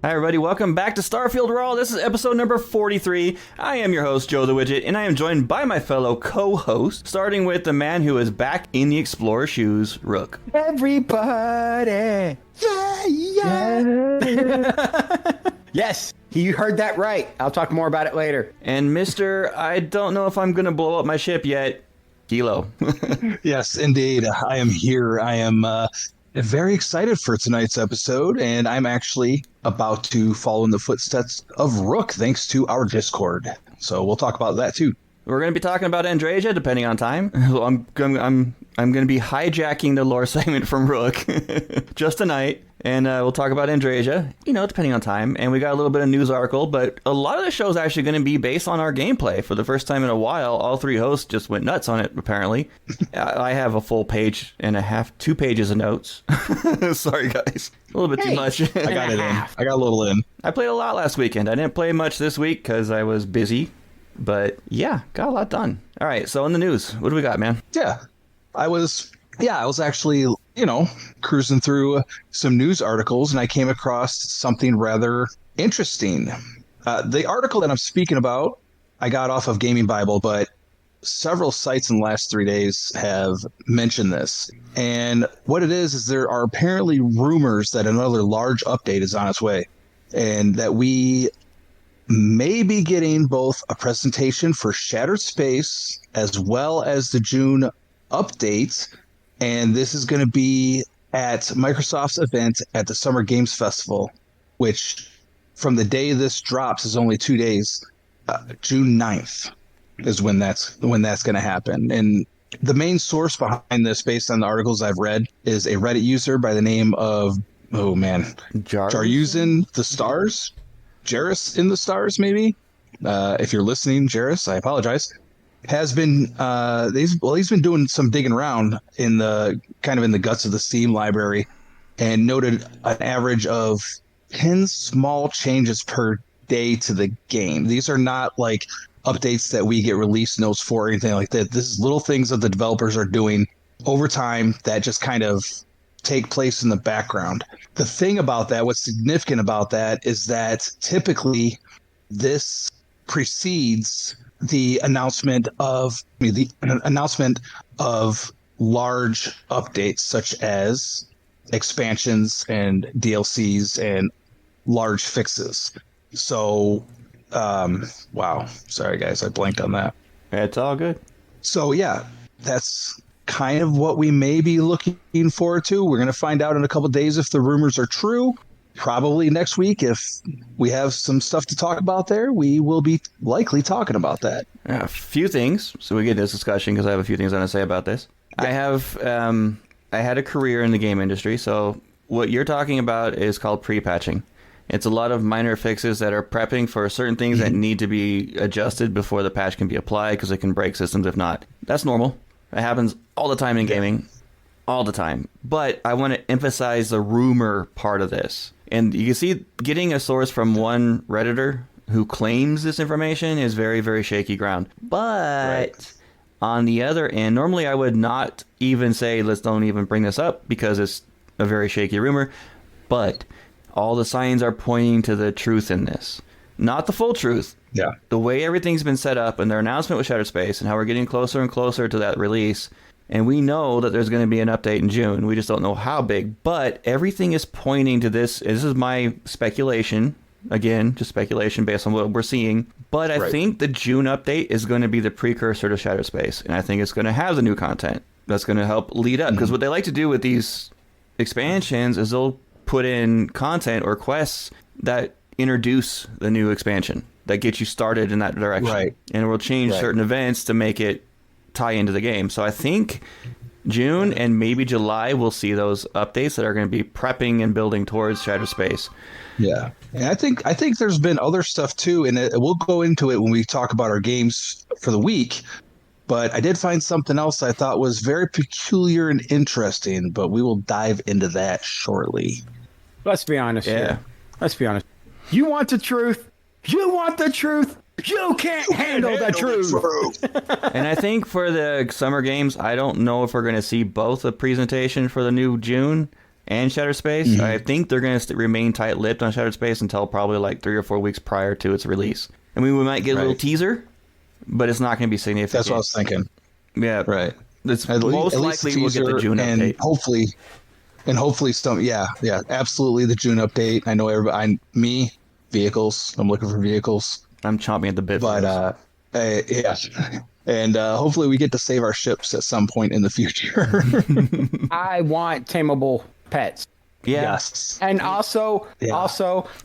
Hi, everybody. Welcome back to Starfield Raw. This is episode number 43. I am your host, Joe the Widget, and I am joined by my fellow co-host, starting with the man who is back in the Explorer shoes, Rook. Everybody! Yeah! Yes, you heard that right. I'll talk more about it later. And Mr. I don't know if I'm going to blow up my ship yet, Kilo. Yes, indeed. I am here. I am very excited for tonight's episode, and I'm actually about to follow in the footsteps of Rook thanks to our Discord. So we'll talk about that too. We're going to be talking about Andreja, depending on time. I'm going to be hijacking the lore segment from Rook just tonight, and we'll talk about Andreja, depending on time. And we got a little bit of news article, but a lot of the show is actually going to be based on our gameplay. For the first time in a while, all three hosts just went nuts on it, apparently. I have a full page and a half, 2 pages of notes. Sorry, guys. A little bit too much. I got it in. I got a little in. I played a lot last weekend. I didn't play much this week because I was busy. But yeah, got a lot done. All right, so in the news, what do we got, man? Yeah, I was actually, cruising through some news articles, and I came across something rather interesting. The article that I'm speaking about, I got off of Gaming Bible, but several sites in the last 3 days have mentioned this. And what it is there are apparently rumors that another large update is on its way, and that we may be getting both a presentation for Shattered Space as well as the June update. And this is going to be at Microsoft's event at the Summer Games Festival, which from the day this drops is only 2 days. June 9th is when that's going to happen. And the main source behind this, based on the articles I've read, is a Reddit user by the name of, Ryujin the Stars. Jairus in the Stars, maybe. If you're listening, Jairus, I apologize. Has been he's been doing some digging around in the guts of the Steam library, and noted an average of 10 small changes per day to the game. These are not like updates that we get release notes for or anything like that. This is little things that the developers are doing over time that just kind of take place in the background. The thing about that, what's significant about that, is that typically this precedes the announcement of large updates such as expansions and DLCs and large fixes. So, wow, sorry guys, I blanked on that. It's all good. So yeah, that's kind of what we may be looking forward to. We're going to find out in a couple of days if the rumors are true. Probably next week, if we have some stuff to talk about there, we will be likely talking about that. A few things, so we get this discussion because I have a few things I want to say about this. I had a career in the game industry, so what you're talking about is called pre-patching. It's a lot of minor fixes that are prepping for certain things that need to be adjusted before the patch can be applied because it can break systems if not. That's normal. It happens all the time in gaming, all the time. But I want to emphasize the rumor part of this. And you can see getting a source from one Redditor who claims this information is very, very shaky ground. But on the other end, normally I would not even say, let's don't even bring this up because it's a very shaky rumor. But all the signs are pointing to the truth in this. Not the full truth. Yeah. The way everything's been set up and their announcement with Shattered Space and how we're getting closer and closer to that release. And we know that there's going to be an update in June. We just don't know how big. But everything is pointing to this. This is my speculation. Again, just speculation based on what we're seeing. But I think the June update is going to be the precursor to Shattered Space. And I think it's going to have the new content that's going to help lead up. Because what they like to do with these expansions is they'll put in content or quests that introduce the new expansion, that get you started in that direction. Right. And we'll change certain events to make it tie into the game. So I think June and maybe July we'll see those updates that are going to be prepping and building towards Shattered Space. Yeah. And I think there's been other stuff too, and we'll go into it when we talk about our games for the week. But I did find something else I thought was very peculiar and interesting, but we will dive into that shortly. Let's be honest here. Let's be honest. You want the truth? You want the truth? You can't handle the truth. And I think for the summer games, I don't know if we're going to see both a presentation for the new June. and Shattered Space. I think they're going to remain tight-lipped on Shattered Space until probably like 3 or 4 weeks prior to its release. I mean, we might get a little teaser, but it's not going to be significant. That's what I was thinking. Yeah, Right. It's At most least likely we'll get the June update. Hopefully some. Yeah, absolutely the June update. I know everybody. Vehicles. I'm looking for vehicles. I'm chomping at the bit. But yeah, and hopefully we get to save our ships at some point in the future. I want tameable pets. Yeah. Yes. And also,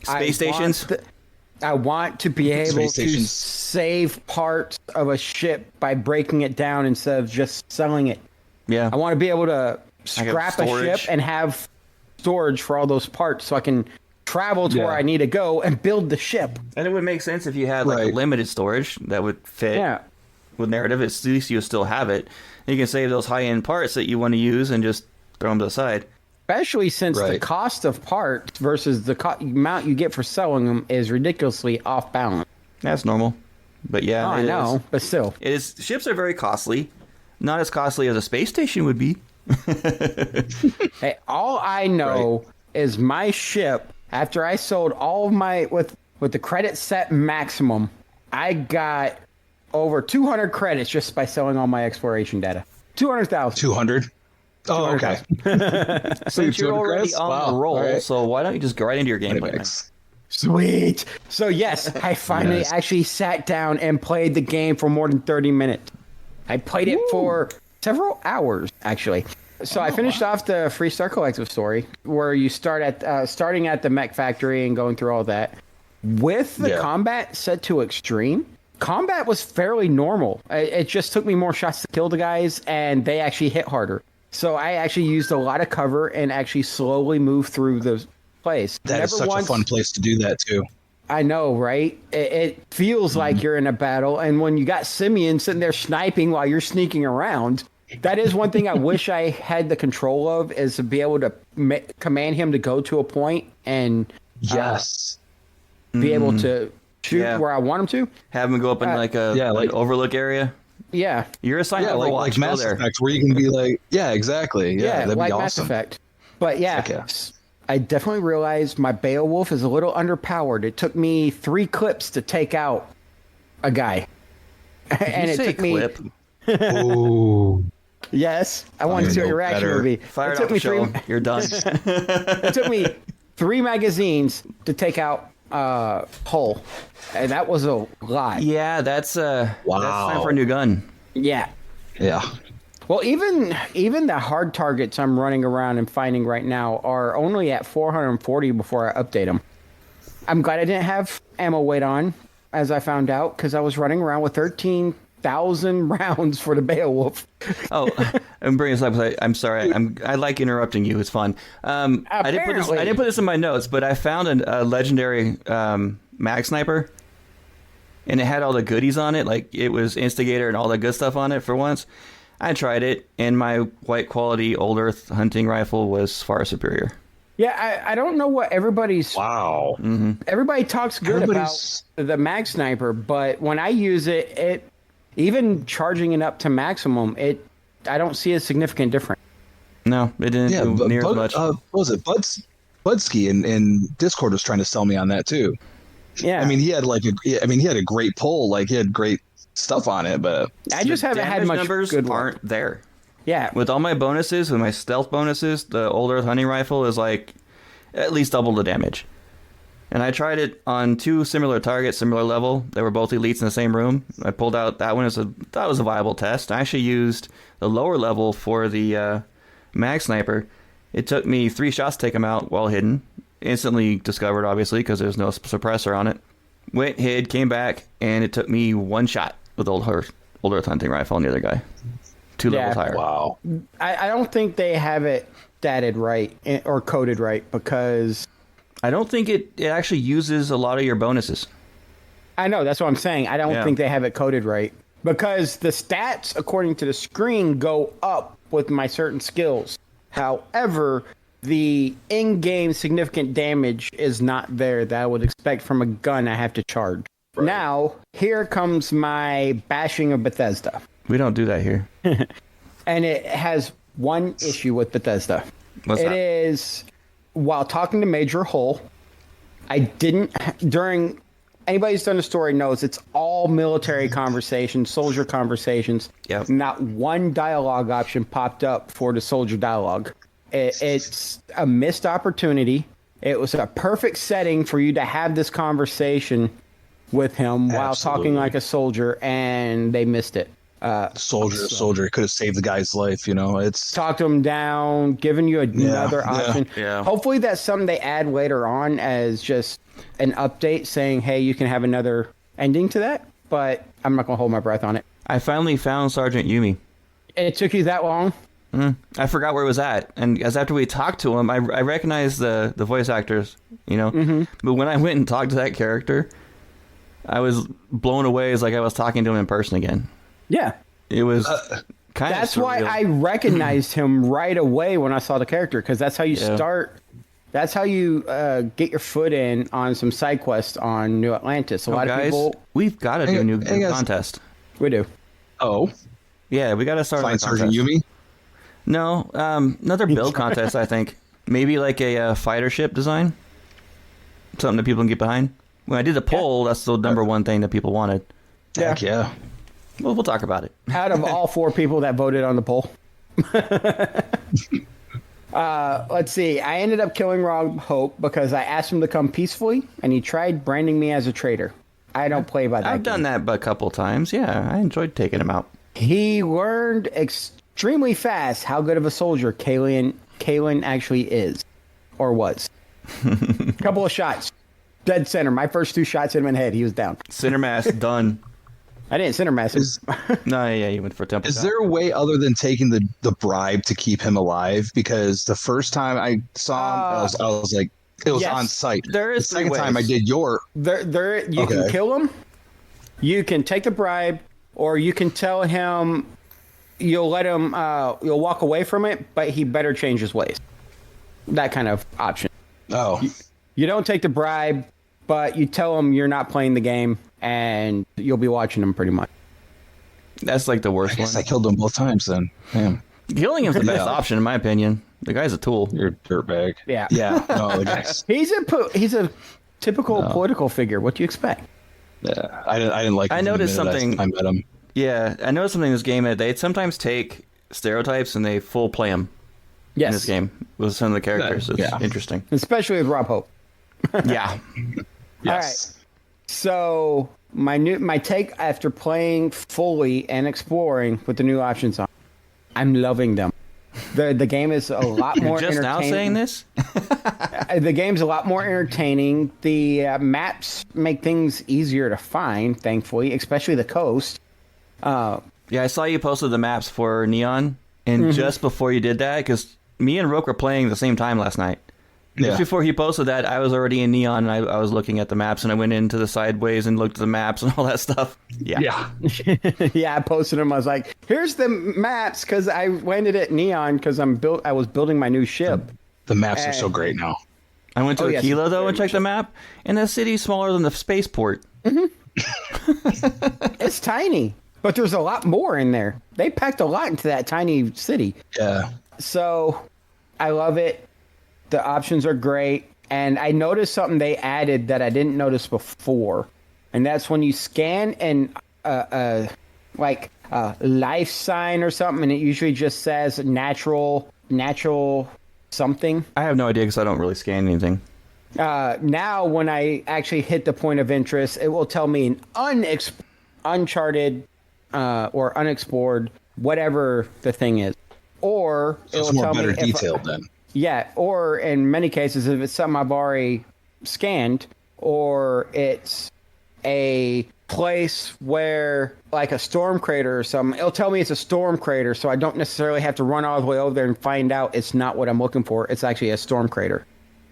Space stations. I want to be able to save parts of a ship by breaking it down instead of just selling it. Yeah. I want to be able to scrap a ship and have storage for all those parts so I can travel to where I need to go and build the ship. And it would make sense if you had like a limited storage that would fit with narrative. At least you still have it. And you can save those high-end parts that you want to use and just throw them to the side. Especially since the cost of parts versus the amount you get for selling them is ridiculously off balance. That's normal. But yeah, I know, but still. Ships are very costly. Not as costly as a space station would be. Hey, all I know is my ship, after I sold all of my, with the credit set maximum, I got over 200 credits just by selling all my exploration data. 200,000. 200? Oh, okay. Since you're already on the roll, so why don't you just go right into your gameplay? Sweet. So yes, I finally actually sat down and played the game for more than 30 minutes. I played it for several hours, actually. So I finished off the Freestar Collective story, where you start at starting at the mech factory and going through all that. With the combat set to extreme, combat was fairly normal. It just took me more shots to kill the guys, and they actually hit harder. So I actually used a lot of cover and actually slowly moved through the place. That is such a fun place to do that, too. I know, right? It feels like you're in a battle, and when you got Simeon sitting there sniping while you're sneaking around, that is one thing I wish I had the control of, is to be able to command him to go to a point and be able to shoot where I want him to. Have him go up in like an overlook area. Yeah. You're assigned Overwatch. Like Mass Effect, where you can be like, exactly. Yeah, that'd like be awesome. Mass Effect. But I definitely realized my Beowulf is a little underpowered. It took me 3 clips to take out a guy. And it took me... Ooh. Yes, I wanted to see what your reaction would be. Fire it off the show. You're done. It took me 3 magazines to take out Hull, and that was a lot. Yeah, that's time for a new gun. Yeah. Yeah. Well, even the hard targets I'm running around and finding right now are only at 440 before I update them. I'm glad I didn't have ammo weight on, as I found out, because I was running around with 13,000 rounds for the Beowulf. I'm bringing this up. I'm sorry. I like interrupting you. It's fun. I didn't put this in my notes, but I found a legendary mag sniper, and it had all the goodies on it. Like, it was Instigator and all the good stuff on it for once. I tried it, and my white quality Old Earth hunting rifle was far superior. Yeah, I don't know what everybody's... Wow. Mm-hmm. Everybody talks good about the mag sniper, but when I use it, even charging it up to maximum, I don't see a significant difference. No, it didn't do near as much. What was it? Budsky in Discord was trying to sell me on that too. Yeah. I mean, he had a great pull. Like, he had great stuff on it, but I just haven't had much numbers good aren't there. Yeah. With all my bonuses, with my stealth bonuses, the Old Earth hunting rifle is like at least double the damage. And I tried it on 2 similar targets, similar level. They were both elites in the same room. I pulled out that one thought it was a viable test. I actually used the lower level for the mag sniper. It took me 3 shots to take him out while hidden. Instantly discovered, obviously, because there's no suppressor on it. Went, hid, came back, and it took me 1 shot with Old Earth hunting rifle on the other guy. 2 levels higher. Wow. I don't think they have it statted right or coded right, because... I don't think it actually uses a lot of your bonuses. I know, that's what I'm saying. I don't think they have it coded right. Because the stats, according to the screen, go up with my certain skills. However, the in-game significant damage is not there that I would expect from a gun I have to charge. Right. Now, here comes my bashing of Bethesda. We don't do that here. And it has one issue with Bethesda. What's that? It is, while talking to Major Hull, during anybody who's done the story knows it's all military conversations, soldier conversations. Yep. Not one dialogue option popped up for the soldier dialogue. It's a missed opportunity. It was a perfect setting for you to have this conversation with him while talking like a soldier, and they missed it. Soldier could have saved the guy's life. It's Talked him down, giving you another option. Yeah. Hopefully that's something they add later on as just an update saying, hey, you can have another ending to that, but I'm not going to hold my breath on it. I finally found Sergeant Yumi. It took you that long? I forgot where it was at, and as after we talked to him, I recognized the voice actors, But when I went and talked to that character, I was blown away as like I was talking to him in person again. Yeah. It was kind of That's surreal. why I recognized him right away when I saw the character, because that's how you start. That's how you get your foot in on some side quests on New Atlantis. A lot of people. We've got to do a new guys. contest. We do. Oh, Yeah, we got to start. find Sergeant Yumi. No, another build contest. I think maybe like a fighter ship design, something that people can get behind. When I did the poll, that's the number one thing that people wanted. Heck yeah. Well, we'll talk about it. Out of all 4 people that voted on the poll. Let's see. I ended up killing Rob Hope because I asked him to come peacefully, and he tried branding me as a traitor. I don't play by that. I've done that a couple times. Yeah, I enjoyed taking him out. He learned extremely fast how good of a soldier Kalen actually is, or was. Couple of shots, dead center. My first 2 shots hit him in the head. He was down. Center mass done. I didn't center mass him. No, yeah, you went for a temple. Is shot. there a way other than taking the bribe to keep him alive? Because the first time I saw him, I was like, it was yes, on site. there is the second 3 time I ways. did your. You can kill him. You can take the bribe, or you can tell him you'll let him. You'll walk away from it, but he better change his ways. That kind of option. Oh, You don't take the bribe, but you tell him you're not playing the game, and you'll be watching him pretty much. That's like the I worst guess one. I killed him both times then. Damn, Killing him's the best Yeah. option in my opinion. The guy's a tool. you're a dirtbag. Yeah. Yeah. No, the guys. He's a typical political figure. What do you expect? Yeah, I didn't like. I him the noticed minute something- I met him. Yeah, I noticed something in this game that they sometimes take stereotypes and they full play them Yes. in this game with some of the characters. It's Yeah. interesting. Especially with Rob Hope. Yeah. Yes. So my take after playing fully and exploring with the new options on, I'm loving them. The game is a lot more Just entertaining. now saying this? The game's a lot more entertaining. The maps make things easier to find, thankfully, especially the coast. Yeah, I saw you posted the maps for Neon, and just before you did that, because me and Rook were playing at the same time last night. Yeah. Just before he posted that, I was already in Neon, and I was looking at the maps, and I went into the sideways and looked at the maps and all that stuff. Yeah. Yeah. Yeah, I posted them. I was like, "Here's the maps," because I landed at Neon because I was building my new ship. The maps are so great now. I went to yes, Aquila, though, very and checked the map, and the city's smaller than the spaceport. It's tiny, but there's a lot more in there. They packed a lot into that tiny city. Yeah. So I love it. The options are great. And I noticed something they added that I didn't notice before. And that's when you scan an like a life sign or something, and it usually just says natural something. I have no idea because I don't really scan anything. Now, when I actually hit the point of interest, it will tell me an uncharted or unexplored, whatever the thing is. Or So it it's will more tell better me if, detailed then. yeah, or in many cases, if it's something I've already scanned, or it's a place where, like a storm crater or something, it'll tell me it's a storm crater, so I don't necessarily have to run all the way over there and find out it's not what I'm looking for. It's actually a storm crater.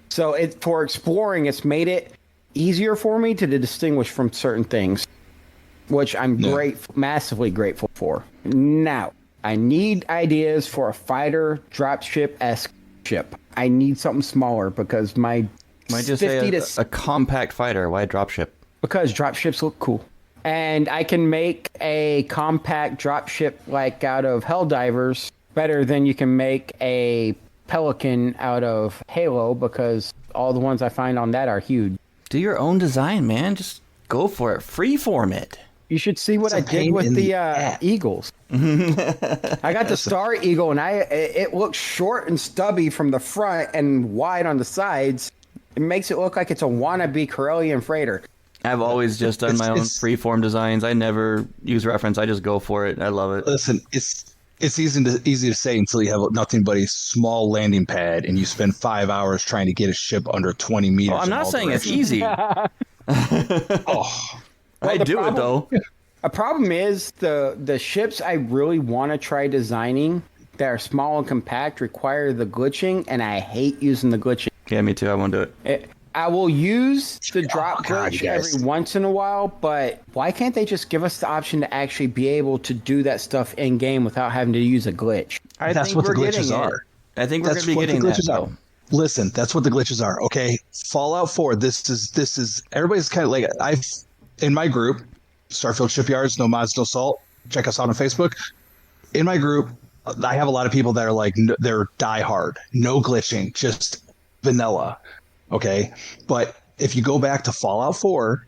So for exploring, it's made it easier for me to distinguish from certain things, which I'm massively grateful for. Now, I need ideas for a fighter dropship-esque ship. I need something smaller because my Might just 50 say a compact fighter. Why dropship? because dropships look cool. And I can make a compact dropship like out of Helldivers better than you can make a pelican out of Halo because all the ones I find on that are huge. Do your own design, man. Just go for it. Freeform it. You should see what I did with the eagles. I got the Star Eagle, and it looks short and stubby from the front and wide on the sides. It makes it look like it's a wannabe Corellian freighter. I've always just done my own freeform designs. I never use reference. I just go for it. I love it. Listen, it's easy to say until you have nothing but a small landing pad and you spend 5 hours trying to get a ship under 20 meters. Well, I'm not saying it's easy. Well, I do it though. A problem is the ships I really want to try designing that are small and compact require the glitching, and I hate using the glitching. Yeah, me too. I won't do it. I will use the drop glitch every once in a while, but why can't they just give us the option to actually be able to do that stuff in game without having to use a glitch? That's what the glitches are. I think we're going to be getting that. Though. Listen, that's what the glitches are. Okay, Fallout 4. This is everybody's kind of like in my group, Starfield Shipyards, no mods, no salt. Check us out on Facebook. In my group, I have a lot of people that are like they're diehard, no glitching, just vanilla. Okay, but if you go back to Fallout 4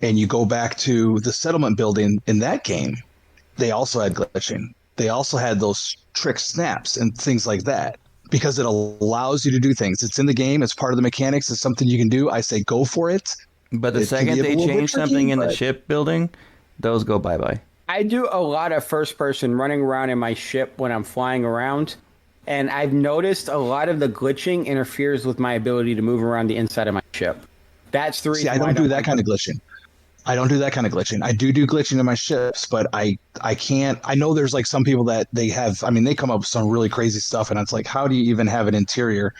and you go back to the settlement building in that game, they also had glitching. They also had those trick snaps and things like that because it allows you to do things. It's in the game. It's part of the mechanics. It's something you can do. I say go for it. But the second they change something in the shipbuilding, those go bye-bye. I do a lot of first-person running around in my ship when I'm flying around, and I've noticed a lot of the glitching interferes with my ability to move around the inside of my ship. That's the reason. See, I don't do that kind of glitching. I don't do that kind of glitching. I do glitching in my ships, but I can't. I know there's like some people that they have. I mean, they come up with some really crazy stuff, and it's like, how do you even have an interior?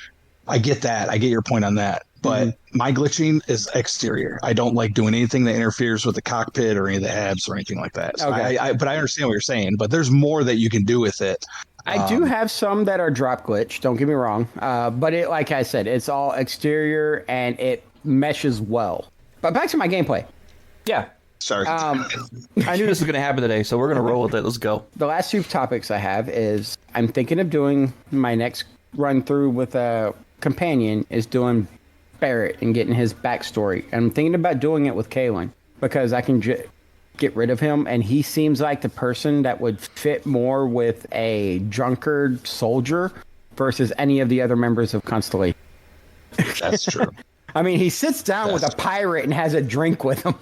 I get that. I get your point on that. But my glitching is exterior. I don't like doing anything that interferes with the cockpit or any of the abs or anything like that. So okay. But I understand what you're saying. But there's more that you can do with it. I do have some that are drop glitch. Don't get me wrong. But it, like I said, it's all exterior and it meshes well. But back to my gameplay. Yeah. Sorry. I knew this was going to happen today, so we're going to roll with it. Let's go. The last two topics I have is I'm thinking of doing my next run through with a companion is doing Barrett and getting his backstory. I'm thinking about doing it with Kalen because I can get rid of him, and he seems like the person that would fit more with a drunkard soldier versus any of the other members of Constellation. That's true. I mean, he sits down with a pirate and has a drink with him.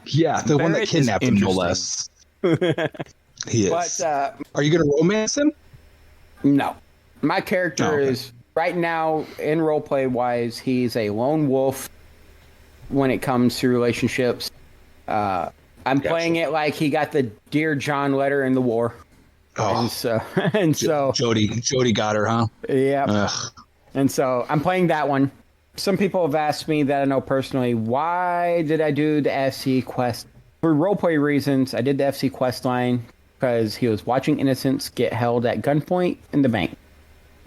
Yeah, the one that kidnapped him, no less. He is. But, are you going to romance him? No. My character is... Right now, in roleplay wise, he's a lone wolf when it comes to relationships. I'm playing it like he got the Dear John letter in the war. Oh. And so Jody got her, huh? Yeah. And so I'm playing that one. Some people have asked me that I know personally, why did I do the FC quest? For roleplay reasons, I did the FC quest line because he was watching innocents get held at gunpoint in the bank.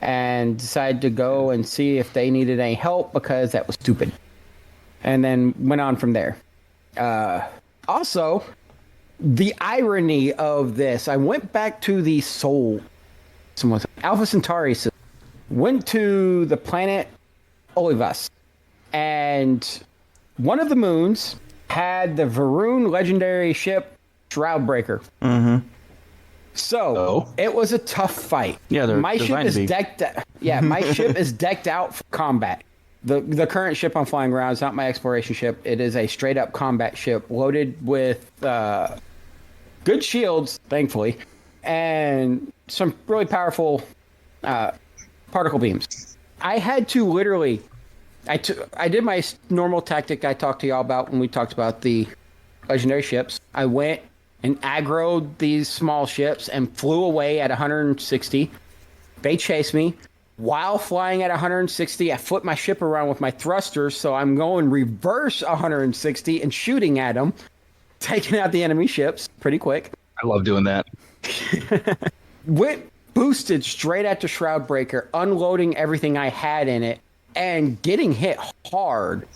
And decided to go and see if they needed any help because that was stupid. And then went on from there. Also, the irony of this, I went back to the Alpha Centauri system, went to the planet Olivas, and one of the moons had the Varun legendary ship Shroudbreaker. Mm-hmm. So it was a tough fight. Yeah, my ship is decked. Yeah, my ship is decked out for combat. The current ship I'm flying around is not my exploration ship. It is a straight up combat ship loaded with good shields, thankfully, and some really powerful particle beams. I had to literally. I did my normal tactic I talked to y'all about when we talked about the legendary ships. I went and aggroed these small ships and flew away at 160. They chased me. While flying at 160, I flipped my ship around with my thrusters, so I'm going reverse 160 and shooting at them, taking out the enemy ships pretty quick. I love doing that. Went boosted straight at the Shroudbreaker, unloading everything I had in it, and getting hit hard,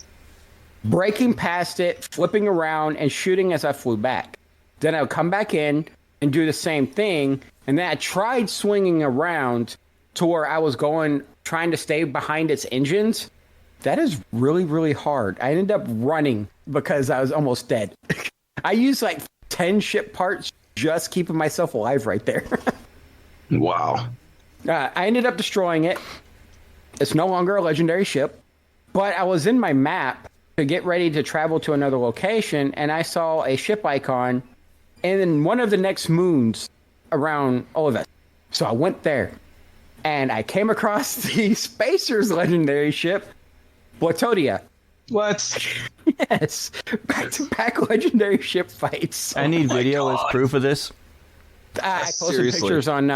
breaking past it, flipping around, and shooting as I flew back. Then I would come back in and do the same thing. And then I tried swinging around to where I was going trying to stay behind its engines, that is really, really hard. I ended up running because I was almost dead. I used like 10 ship parts just keeping myself alive right there. Wow. I ended up destroying it. It's no longer a legendary ship, but I was in my map to get ready to travel to another location, and I saw a ship icon in one of the next moons around Olivet. So I went there, and I came across the Spacer's legendary ship, Blatodia. What? Yes, back-to-back legendary ship fights. I need video as proof of this. I posted Seriously. pictures on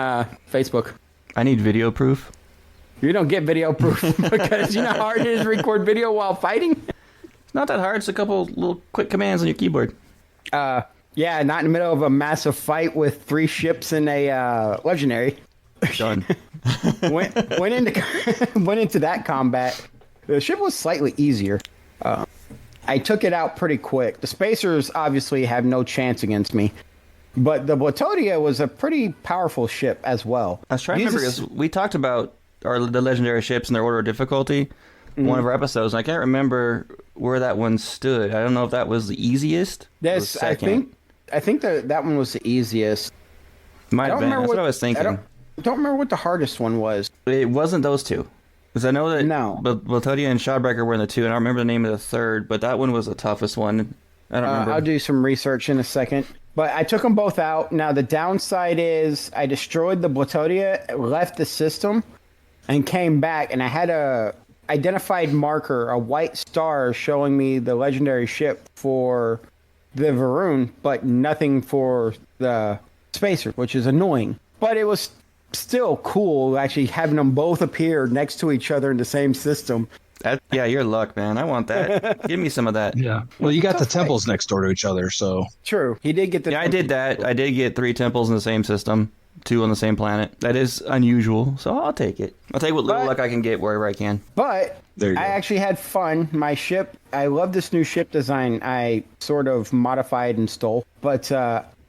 Facebook. I need video proof. You don't get video proof because you know how hard it is to record video while fighting? It's not that hard. It's a couple little quick commands on your keyboard. Yeah, not in the middle of a massive fight with 3 ships and a legendary. Done. went into that combat. The ship was slightly easier. I took it out pretty quick. The Spacers obviously have no chance against me. But the Blatodia was a pretty powerful ship as well. I was trying to remember because we talked about the legendary ships and their order of difficulty in one of our episodes, and I can't remember where that one stood. I don't know if that was the easiest. Yes, I think that one was the easiest. Might have been. That's what I was thinking. I don't remember what the hardest one was. It wasn't those two. Because I know that Blatodia and Shadbreaker were in the 2, and I don't remember the name of the third, but that one was the toughest one. I don't remember. I'll do some research in a second. But I took them both out. Now, the downside is I destroyed the Blatodia, left the system, and came back, and I had a identified marker, a white star showing me the legendary ship for the Varun, but nothing for the Spacer, which is annoying. But it was still cool actually having them both appear next to each other in the same system. Yeah, your luck, man. I want that. Give me some of that. Yeah. Well, you got the temples next door to each other, so. True. He did get the. Yeah, I did that. I did get 3 temples in the same system, 2 on the same planet. That is unusual, so I'll take it. I'll take what little luck I can get wherever I can. But There you go. I actually had fun. My ship, I love this new ship design I sort of modified and stole. But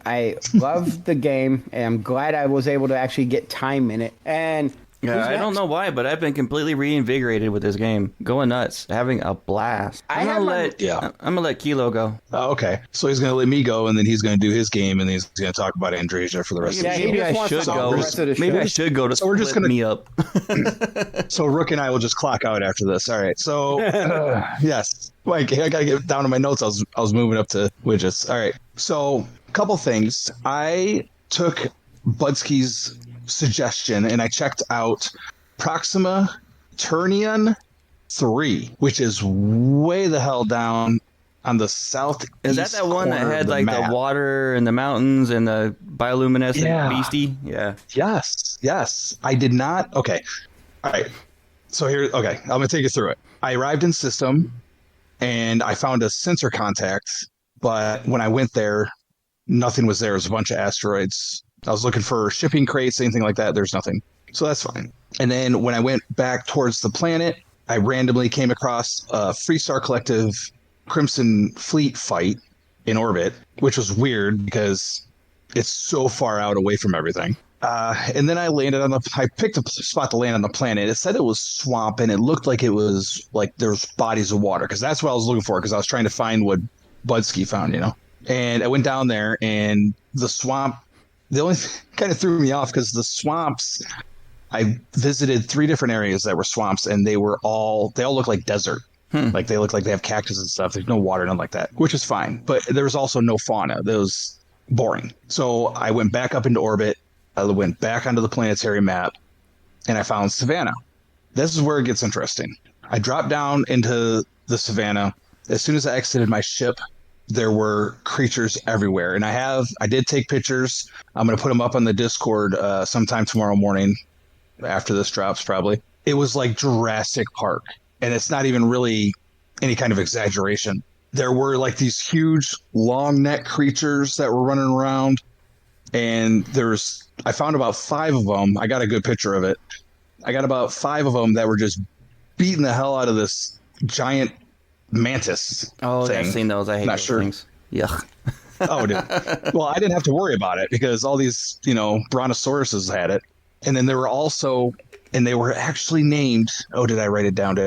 I love the game, and I'm glad I was able to actually get time in it. And yeah, I don't know why, but I've been completely reinvigorated with this game. Going nuts, having a blast. I'm gonna let Kilo go. Oh, okay. So he's going to let me go, and then he's going to do his game, and then he's going to talk about Andreja for the rest of the Yeah, show. he just wants to talk the rest of the show. Maybe I should go to So we're just split gonna- me up. So Rook and I will just clock out after this. All right. So yes, like I gotta get down to my notes. I was moving up to widgets. All right. So a couple things. I took Budsky's suggestion and I checked out Proxima Turnian 3, which is way the hell down on the south. Is that one that had like the water and the mountains and the bioluminescent beastie? Yeah. Yes. I did not. Okay. All right. So okay. I'm going to take you through it. I arrived in system and I found a sensor contact, but when I went there, nothing was there. It was a bunch of asteroids. I was looking for shipping crates, anything like that. There's nothing. So that's fine. And then when I went back towards the planet, I randomly came across a Freestar Collective Crimson Fleet fight in orbit, which was weird because it's so far out away from everything. And then I picked a spot to land on the planet. It said it was swamp, and it looked like it was like there's bodies of water, because that's what I was looking for, because I was trying to find what Budsky found, And I went down there, and the swamp, the only kind of threw me off because the swamps, I visited 3 different areas that were swamps, and they all look like desert. Like they look like they have cactus and stuff. There's no water, nothing like that, which is fine. But there was also no fauna. That was boring. So I went back up into orbit. I went back onto the planetary map, and I found Savannah. This is where it gets interesting. I dropped down into the Savannah. As soon as I exited my ship, there were creatures everywhere. And I did take pictures. I'm going to put them up on the Discord sometime tomorrow morning after this drops, probably. It was like Jurassic Park. And it's not even really any kind of exaggeration. There were like these huge long neck creatures that were running around. And I found about 5 of them. I got a good picture of it. I got about 5 of them that were just beating the hell out of this giant mantis thing. I've seen those. I hate those things. Yuck. Oh, dude. Well, I didn't have to worry about it because all these, brontosauruses had it. And then there were also and they were actually named. Oh, did I write it down?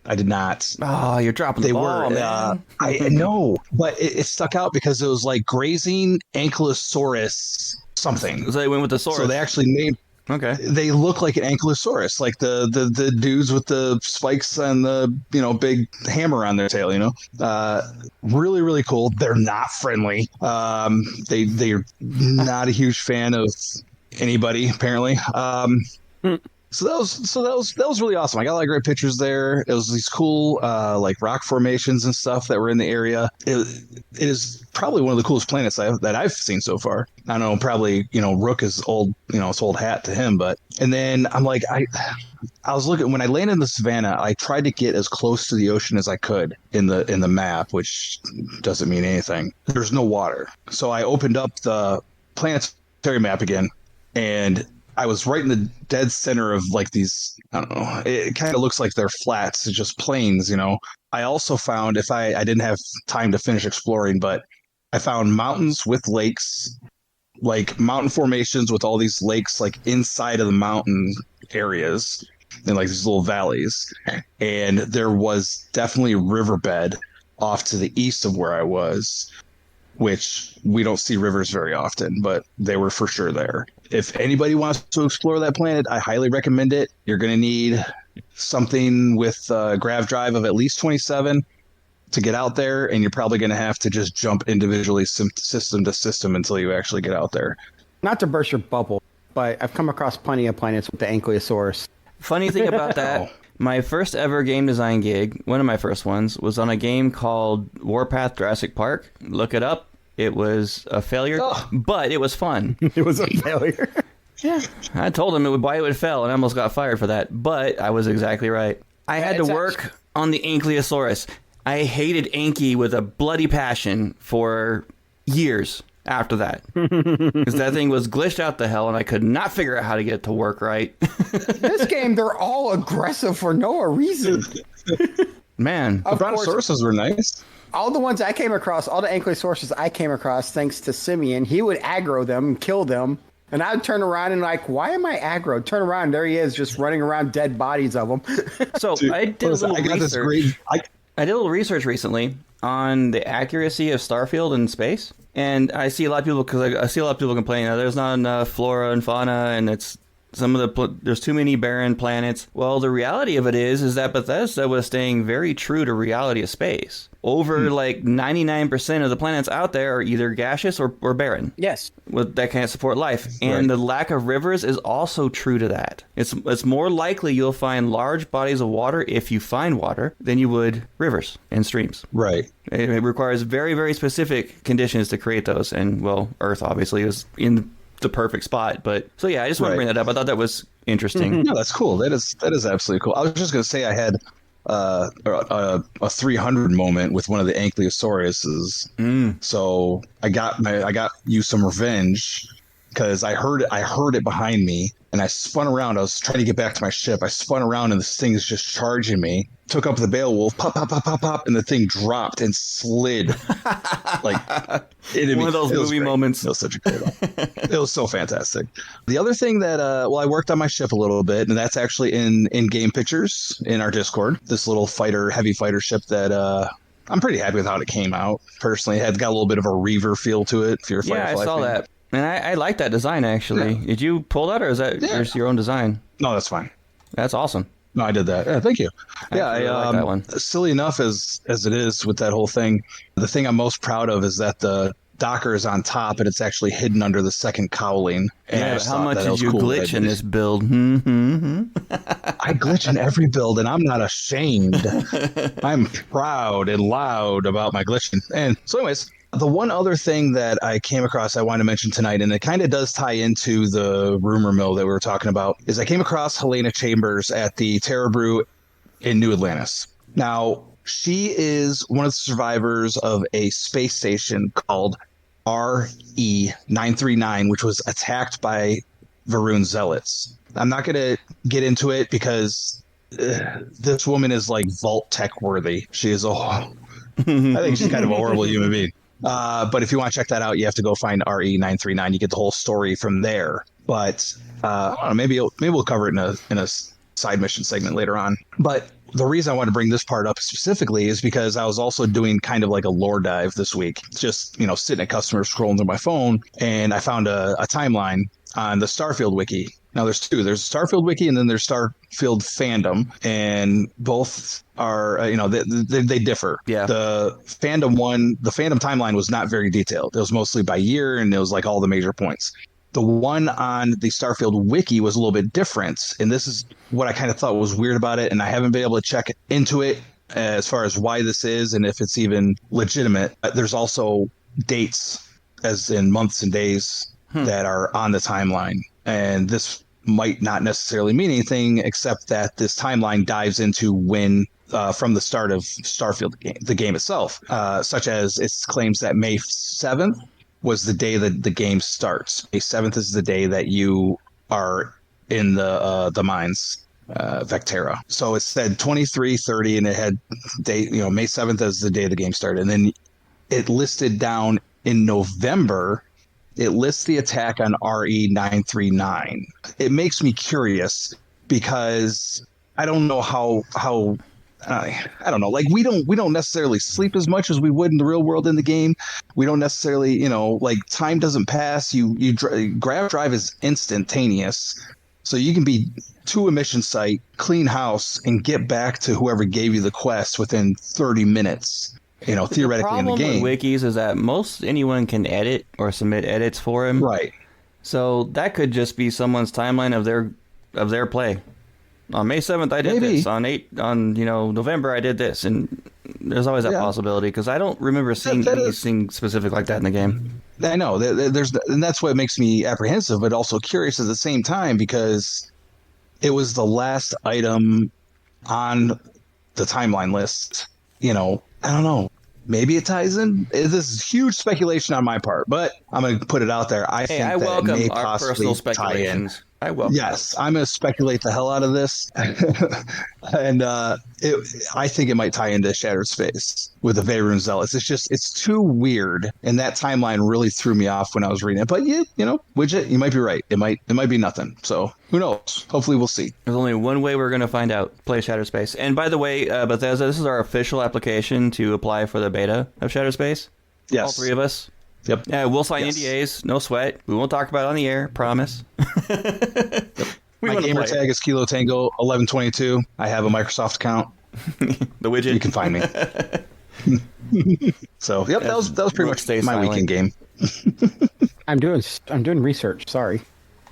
I did not. Oh, you're dropping the ball, man. I know, but it stuck out because it was like grazing ankylosaurus something. So they went with the sword. So they actually named. Okay. They look like an ankylosaurus, like the dudes with the spikes and the big hammer on their tail. Really really cool. They're not friendly. They're not a huge fan of anybody apparently. So that was really awesome. I got a lot of great pictures there. It was these cool like rock formations and stuff that were in the area. It is probably one of the coolest planets that I've seen so far. I don't know, probably Rook is old, it's old hat to him, but and then I'm like I was looking when I landed in the savannah. I tried to get as close to the ocean as I could in the map, which doesn't mean anything. There's no water, so I opened up the planetary map again, and I was right in the dead center of like these, I don't know, it kind of looks like they're flats, it's just plains, I also found, if I didn't have time to finish exploring, but I found mountains with lakes, like mountain formations with all these lakes like inside of the mountain areas and like these little valleys. And there was definitely a riverbed off to the east of where I was, which we don't see rivers very often, but they were for sure there. If anybody wants to explore that planet, I highly recommend it. You're going to need something with a grav drive of at least 27 to get out there, and you're probably going to have to just jump individually system to system until you actually get out there. Not to burst your bubble, but I've come across plenty of planets with the Ankylosaurus. Funny thing about that, my first ever game design gig, one of my first ones, was on a game called Warpath Jurassic Park. Look it up. It was a failure, but it was fun. It was a failure. Yeah. I told him why it would fail, and I almost got fired for that. But I was exactly right. I had to work on the Ankylosaurus. I hated Anky with a bloody passion for years after that. Because that thing was glitched out the hell, and I could not figure out how to get it to work right. This game, they're all aggressive for no reason. Man. The brontosauruses were nice. All the ones I came across, all the Ankylosaurus I came across, thanks to Simeon, he would aggro them and kill them. And I would turn around and like, why am I aggro? Turn around, there he is, just running around dead bodies of them. So Dude, I did a little research. I did a little research recently on the accuracy of Starfield in space. And I see a lot of people, because I see a lot of people complaining that there's not enough flora and fauna, and it's there's too many barren planets. Well, the reality of it is that Bethesda was staying very true to reality of space. Over like 99% of the planets out there are either gaseous or barren. Yes. That can't support life. And the lack of rivers is also true to that. It's more likely you'll find large bodies of water, if you find water, than you would rivers and streams. Right. It requires very, very specific conditions to create those. And, well, Earth obviously is in the perfect spot. But so yeah, I just want to bring that up. I thought that was interesting. No, that's cool. That is absolutely cool. I was just going to say I had a 300 moment with one of the Ankylosauruses. So I got you some revenge because I heard it behind me, and I spun around. I was trying to get back to my ship. I spun around, and this thing is just charging me. Took up the Beowulf, pop, pop, pop, pop, pop, and the thing dropped and slid. Like one of those movie moments. It was such a great one. It was so fantastic. The other thing that, I worked on my ship a little bit, and that's actually in game pictures in our Discord. This little heavy fighter ship that I'm pretty happy with how it came out. Personally, it had got a little bit of a Reaver feel to it. If you're a Firefly I saw fan. that, and I like that design actually. Yeah. Did you pull that, or is that just your own design? No, that's fine. That's awesome. No, I did that. Yeah, thank you. I really like that one. Silly enough as it is with that whole thing, the thing I'm most proud of is that the Docker is on top and it's actually hidden under the second cowling. And yeah, but how much did you glitch in this build? I glitch in every build, and I'm not ashamed. I'm proud and loud about my glitching. And so anyways, the one other thing that I came across I wanted to mention tonight, and it kind of does tie into the rumor mill that we were talking about, is I came across Helena Chambers at the Terra Brew in New Atlantis. Now, she is one of the survivors of a space station called RE-939, which was attacked by Varun zealots. I'm not going to get into it because this woman is like vault tech worthy. She is I think she's kind of a horrible human being. But if you want to check that out, you have to go find RE-939. You get the whole story from there. but I don't know, maybe we'll cover it in a side mission segment later on. But the reason I want to bring this part up specifically is because I was also doing kind of like a lore dive this week, just, sitting at customers scrolling through my phone, and I found a timeline on the Starfield wiki. Now there's two. There's Starfield wiki and then there's Starfield fandom, and both are, they differ. Yeah. The fandom timeline was not very detailed. It was mostly by year, and it was like all the major points. The one on the Starfield wiki was a little bit different, and this is what I kind of thought was weird about it, and I haven't been able to check into it as far as why this is and if it's even legitimate. There's also dates, as in months and days, that are on the timeline, and this might not necessarily mean anything except that this timeline dives into when from the start of Starfield, the game itself, such as it claims that May 7th was the day that the game starts. May 7th is the day that you are in the mines, Vectera. So it said 23:30, and it had date, May 7th as the day the game started. And then it listed down in November, it lists the attack on RE939. It makes me curious because I don't know how I don't know. Like we don't necessarily sleep as much as we would in the real world in the game. We don't necessarily, like time doesn't pass. Grab drive is instantaneous, so you can be to a mission site, clean house, and get back to whoever gave you the quest within 30 minutes. Theoretically in the game. The problem with wikis is that most anyone can edit or submit edits for him. Right. So that could just be someone's timeline of their play. On May 7th, I did this. On November, I did this, and there's always that possibility because I don't remember seeing anything specific like that in the game. I know and that's what makes me apprehensive, but also curious at the same time because it was the last item on the timeline list. I don't know. Maybe it ties in. This is huge speculation on my part, but I'm going to put it out there. I think that it may possibly tie in. I welcome. Yes, I'm going to speculate the hell out of this, and I think it might tie into Shattered Space with the Veyron Zealots. It's too weird, and that timeline really threw me off when I was reading it. But Widget, you might be right. It might be nothing. So who knows? Hopefully, we'll see. There's only one way we're going to find out. Play Shattered Space. And by the way, Bethesda, this is our official application to apply for the beta of Shattered Space. Yes, all three of us. Yep. Yeah, we'll sign NDAs. No sweat. We won't talk about it on the air. Promise. My gamer tag is Kilo Tango 1122. I have a Microsoft account. The widget. You can find me. So, yep, that was pretty much my weekend game. I'm doing research. Sorry.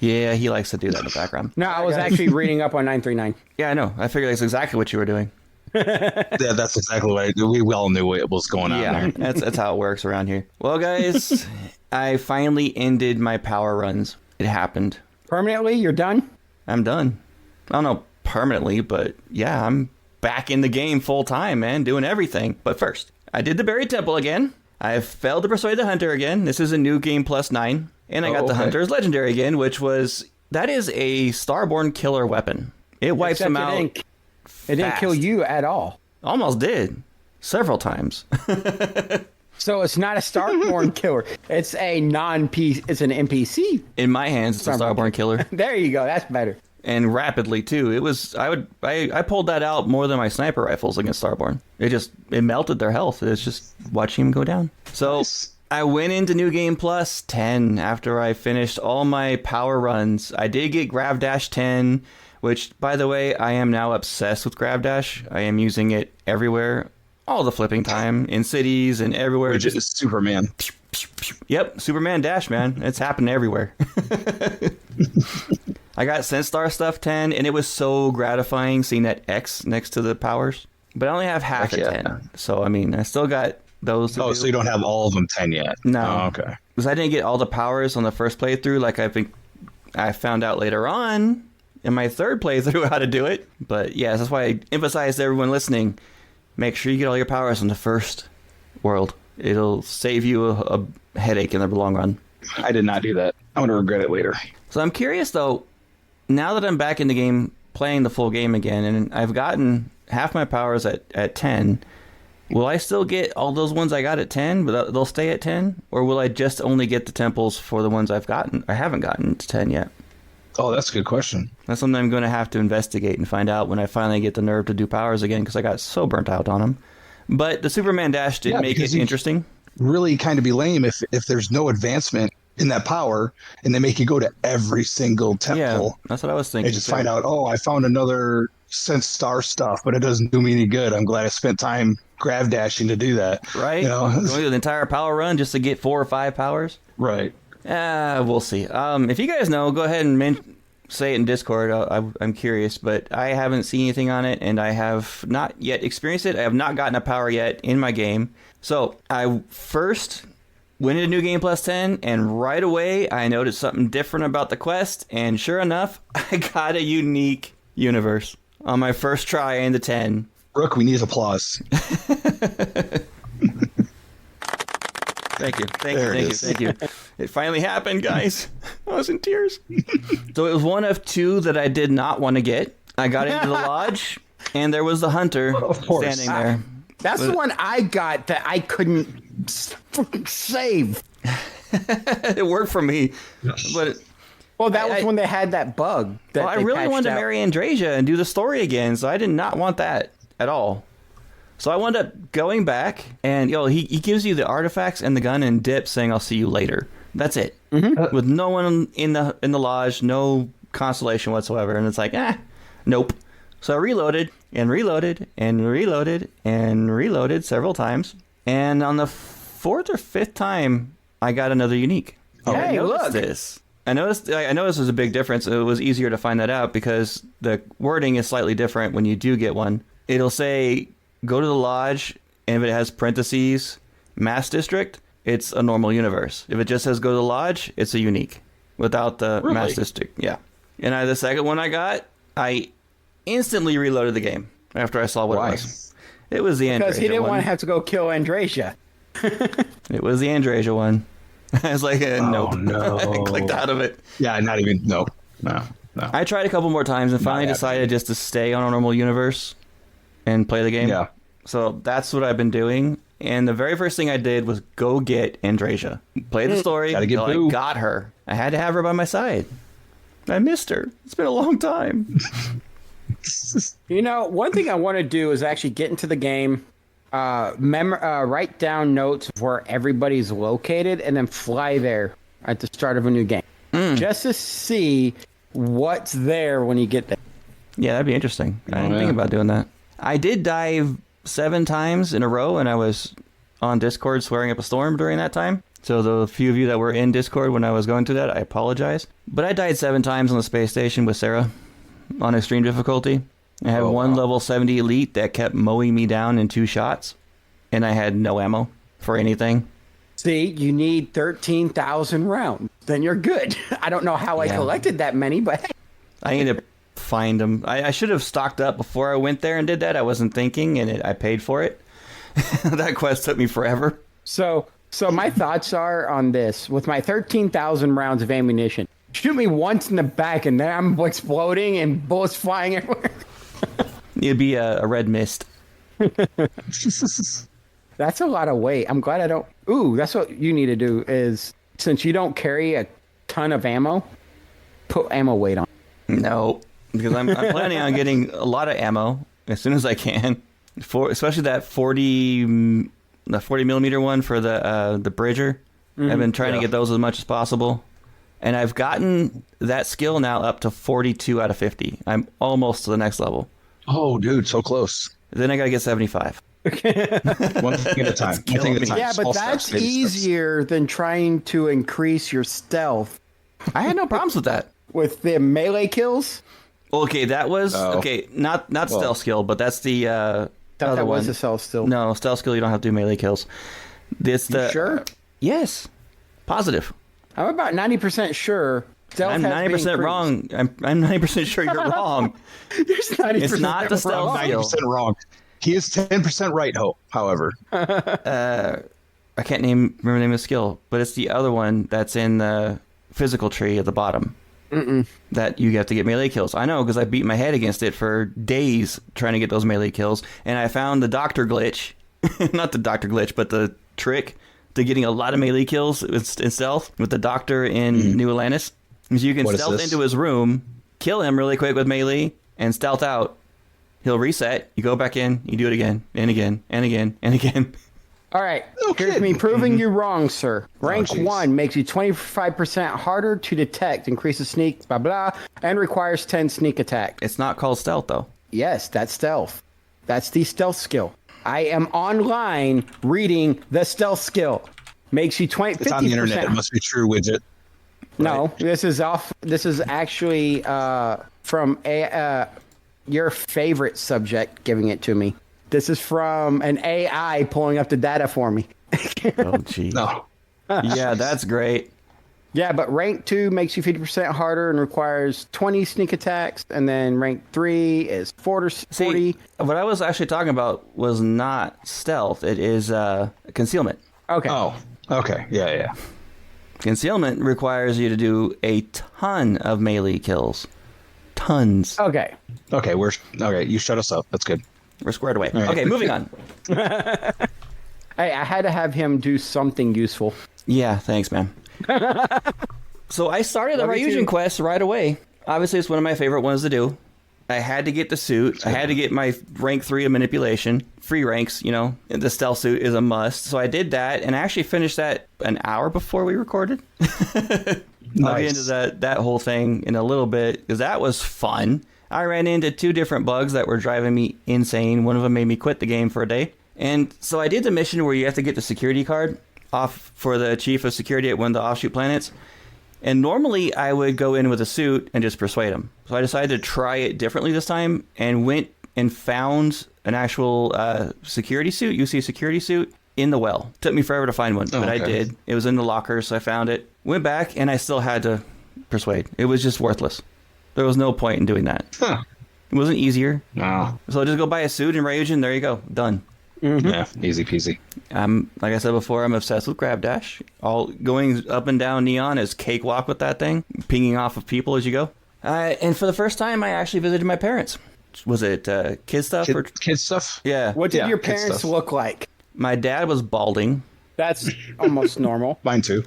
Yeah, he likes to do that in the background. No, I was actually reading up on 939. Yeah, I know. I figured that's exactly what you were doing. Yeah, that's exactly what I do. We all knew what was going on there. That's how it works around here. Well, guys, I finally ended my power runs. It happened. Permanently? You're done? I'm done. I don't know permanently, but yeah, I'm back in the game full time, man, doing everything. But first, I did the Buried Temple again. I failed to persuade the Hunter again. This is a new game +9. And I got the Hunter's Legendary again, that is a Starborn killer weapon. It wipes them out. It didn't kill you at all. Almost did. Several times. So it's not a Starborn killer. It's a it's an NPC. In my hands, it's a Starborn killer. There you go. That's better. And rapidly too. I pulled that out more than my sniper rifles against Starborn. It melted their health. It's just watching them go down. So nice. I went into New Game Plus 10 after I finished all my power runs. I did get Grav Dash 10, which, by the way, I am now obsessed with Grav Dash. I am using it everywhere, all the flipping time, in cities and everywhere. Which is Superman. Yep, Superman Dash, man. It's happening everywhere. I got Senstar Stuff 10, and it was so gratifying seeing that X next to the powers. But I only have half at 10. So, I still got those. So you don't have all of them 10 yet? No. Oh, okay. Because I didn't get all the powers on the first playthrough, like I found out later on in my third playthrough how to do it. But yeah, that's why I emphasize to everyone listening, make sure you get all your powers on the first world. It'll save you a headache in the long run. I did not do that. I'm going to regret it later. So I'm curious, though, now that I'm back in the game, playing the full game again, and I've gotten half my powers at 10, will I still get all those ones I got at 10, but they'll stay at 10? Or will I just only get the temples for the ones I haven't gotten to 10 yet? Oh, that's a good question. That's something I'm going to have to investigate and find out when I finally get the nerve to do powers again, because I got so burnt out on them. But the Superman dash did make it interesting. Really kind of be lame if there's no advancement in that power and they make you go to every single temple. Yeah, that's what I was thinking. And just find out, I found another Sense Star stuff, but it doesn't do me any good. I'm glad I spent time grav dashing to do that. Right? Going through the entire power run just to get 4 or 5 powers? Right. We'll see. If you guys know, go ahead and say it in Discord. I'm curious, but I haven't seen anything on it, and I have not yet experienced it. I have not gotten a power yet in my game. So I first went into New Game Plus 10, and right away I noticed something different about the quest, and sure enough, I got a unique universe on my first try into 10. Rook, we need applause. Thank you. It finally happened, guys. I was in tears. So it was one of 2 that I did not want to get. I got into the lodge, and there was the hunter standing there. That's the one I got that I couldn't save. It worked for me, but well, that was when they had that bug. That I really wanted to marry Andreja and do the story again, so I did not want that at all. So I wound up going back, and he gives you the artifacts and the gun and dips, saying "I'll see you later." That's it, with no one in the lodge, no consolation whatsoever, and it's like, nope. So I reloaded and reloaded and reloaded and reloaded several times, and on the 4th or 5th time, I got another unique. Hey, look! I noticed this was a big difference. It was easier to find that out because the wording is slightly different when you do get one. It'll say, go to the lodge, and if it has parentheses, mass district, it's a normal universe. If it just says go to the lodge, it's a unique without the mass district. Yeah. And the second one I got, I instantly reloaded the game after I saw what it was. It was the Andreja one. Because he didn't want to have to go kill Andreja. It was the Andreja one. I was like, nope. No. I clicked out of it. Yeah, not even, no. I tried a couple more times and finally decided just to stay on a normal universe and play the game. Yeah. So that's what I've been doing. And the very first thing I did was go get Andreja. Play the story until I got her. I had to have her by my side. I missed her. It's been a long time. One thing I want to do is actually get into the game, write down notes of where everybody's located, and then fly there at the start of a new game. Just to see what's there when you get there. Yeah, that'd be interesting. I didn't think about doing that. I did dive 7 times in a row, and I was on Discord swearing up a storm during that time. So the few of you that were in Discord when I was going through that, I apologize. But I died 7 times on the space station with Sarah on extreme difficulty. I had one level 70 elite that kept mowing me down in 2 shots, and I had no ammo for anything. See, you need 13,000 rounds. Then you're good. I don't know how I collected that many, but hey. I need to find them. I should have stocked up before I went there and did that. I wasn't thinking, and I paid for it. That quest took me forever. So my thoughts are on this. With my 13,000 rounds of ammunition, shoot me once in the back, and then I'm exploding and bullets flying everywhere. It'd be a red mist. That's a lot of weight. I'm glad I don't. Ooh, that's what you need to do is, since you don't carry a ton of ammo, put ammo weight on. No, because I'm planning on getting a lot of ammo as soon as I can, especially that 40 millimeter one for the Bridger. I've been trying to get those as much as possible. And I've gotten that skill now up to 42 out of 50. I'm almost to the next level. Oh, dude, so close. Then I got to get 75. One thing at a time. Yeah, but that's easier than trying to increase your stealth. I had no problems with that. With the melee kills? Okay, that was... Okay, not stealth skill, but that's the other that one. Was a stealth skill. No, stealth skill, you don't have to do melee kills. You sure? Yes. Positive. I'm about 90% sure. I'm 90% wrong. I'm 90% sure you're wrong. It's not the stealth skill. 90% wrong. He is 10% right, however. I can't remember the name of the skill, but it's the other one that's in the physical tree at the bottom. That you have to get melee kills. I know, because I beat my head against it for days trying to get those melee kills, and I found the doctor glitch. Not the doctor glitch, but the trick to getting a lot of melee kills in stealth with the doctor in New Atlantis. So you can What is stealth this? into his room, kill him really quick with melee, and stealth out. He'll reset. You go back in. You do it again and again and again and again. All right, No here's kidding. me proving you wrong, sir. Rank jeez. 1 makes you 25% harder to detect, increases sneak, blah, blah, and requires 10 sneak attack. It's not called stealth, though. Yes, that's stealth. That's the stealth skill. I am online reading the stealth skill. Makes you 50%. It's on the internet. It must be true, Widget. No, this is off. This is actually from your favorite subject giving it to me. This is from an AI pulling up the data for me. Oh, gee. No. Yeah, that's great. Yeah, but rank 2 makes you 50% harder and requires 20 sneak attacks, and then rank 3 is 40. See, what I was actually talking about was not stealth. It is concealment. Okay. Oh, okay. Yeah. Concealment requires you to do a ton of melee kills. Tons. Okay. Okay, you shut us up. That's good. We're squared away. right. Okay, moving on. Hey, I had to have him do something useful. Yeah, thanks, man. So I started the Love you Ryujin too. quest right away. Obviously, it's one of my favorite ones to do. I had to get the suit. I had to get my rank 3 of manipulation. Free ranks, the stealth suit is a must. So I did that, and I actually finished that an hour before we recorded. I'll get into that whole thing in a little bit, because that was fun. I ran into 2 different bugs that were driving me insane. One of them made me quit the game for a day. And so I did the mission where you have to get the security card off for the chief of security at one of the offshoot planets. And normally I would go in with a suit and just persuade him. So I decided to try it differently this time and went and found an actual security suit, UC security suit, in the well. Took me forever to find one, but I okay. did. It was in the locker, so I found it. Went back, and I still had to persuade. It was just worthless. There was no point in doing that. Huh. It wasn't easier. No. So just go buy a suit in Ryujin. There you go. Done. Yeah, easy peasy. Like I said before, I'm obsessed with Grab Dash. All going up and down Neon is cakewalk with that thing, pinging off of people as you go. And for the first time, I actually visited my parents. Was it kid stuff? or Kid stuff? Yeah. What did Yeah, your good parents stuff. look like? My dad was balding, That's almost normal. Mine too.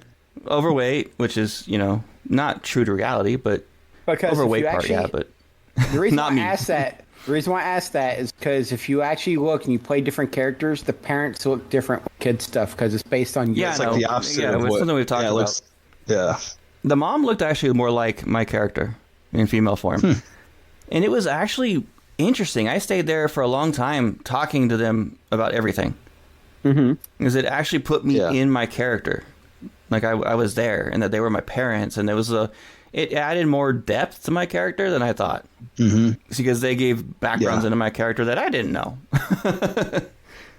overweight, which is, not true to reality, but Because overweight if you part, yeah, but the reason not why me. I asked that, the reason why I asked that is because if you actually look and you play different characters, the parents look different with kid stuff because it's based on you. Yeah, It's I like know. the opposite Yeah, of it's what... something we've talked yeah, it looks- Yeah. the mom looked actually more like my character in female form. And it was actually interesting. I stayed there for a long time talking to them about everything. Because it actually put me Yeah. in my character. Like I was there and that they were my parents. And it added more depth to my character than I thought. Because they gave backgrounds Yeah. into my character that I didn't know.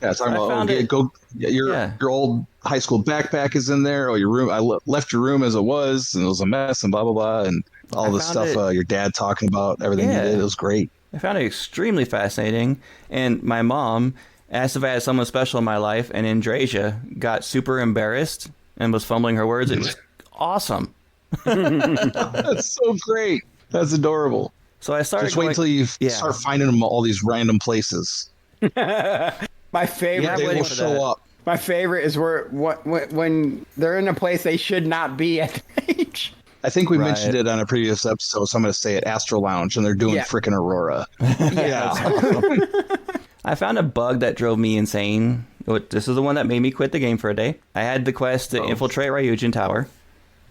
Yeah, talking I about found it- your old high school backpack is in there. Oh, your room. I left your room as it was, and it was a mess, and blah blah blah, and all I the found stuff it- your dad talking about, everything Yeah. you did. It was great. I found it extremely fascinating. And my mom asked if I had someone special in my life, and Andreja got super embarrassed and was fumbling her words. It was awesome. That's so great. That's adorable. So I started Just wait going, until you Yeah. start finding them all these random places. My favorite. Yeah, They waiting will for show that. up. My favorite is when they're in a place they should not be at the age. I think we Right. mentioned it on a previous episode, so I'm going to say it. Astro Lounge, and they're doing Yeah. frickin' Aurora. I found a bug that drove me insane. This is the one that made me quit the game for a day. I had the quest to infiltrate Ryujin Tower.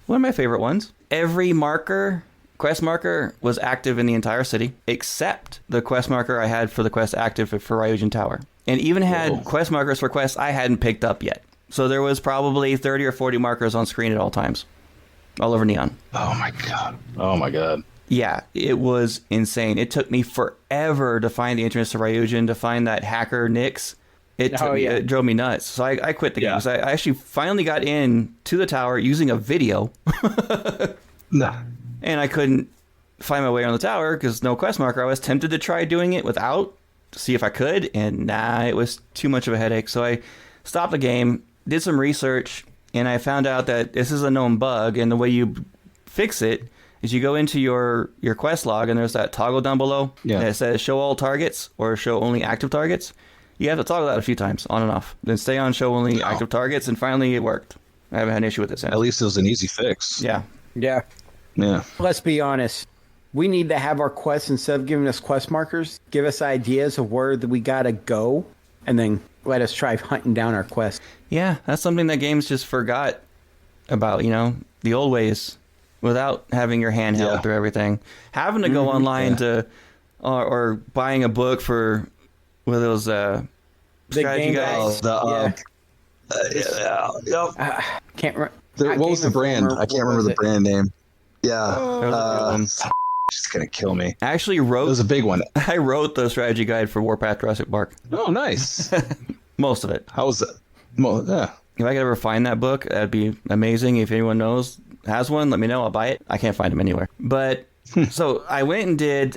One of my favorite ones. Every quest marker was active in the entire city, except the quest marker I had for the quest active for Ryujin Tower. And even had quest markers for quests I hadn't picked up yet. So there was probably 30 or 40 markers on screen at all times. All over Neon. Oh my god. Oh my god. Yeah, it was insane. It took me forever to find the entrance to Ryujin, to find that hacker Nyx. It drove me nuts. So I quit the game. So I actually finally got in to the tower using a video. Nah. And I couldn't find my way around the tower because no quest marker. I was tempted to try doing it without, to see if I could. And it was too much of a headache. So I stopped the game, did some research, and I found out that this is a known bug. And the way you fix it is you go into your quest log, and there's that toggle down below that says show all targets or show only active targets. You have to toggle that a few times, on and off. Then stay on show only active targets, and finally it worked. I haven't had an issue with it since. At least it was an easy fix. Yeah. Yeah. Yeah. Let's be honest. We need to have our quests, instead of giving us quest markers, give us ideas of where we gotta go, and then let us try hunting down our quest. Yeah, that's something that games just forgot about, the old ways, without having your hand held through everything. Having to go online to, or buying a book for one of those strategy guides. Can't remember. What was the brand? I can't remember the brand name. Yeah. She's going to kill me. I actually wrote... It was a big one. I wrote the strategy guide for Warpath Jurassic Park. Oh, nice. Most of it. How was it? Well, yeah. If I could ever find that book, that'd be amazing. If anyone has one, let me know. I'll buy it. I can't find them anywhere. But, so I went and did...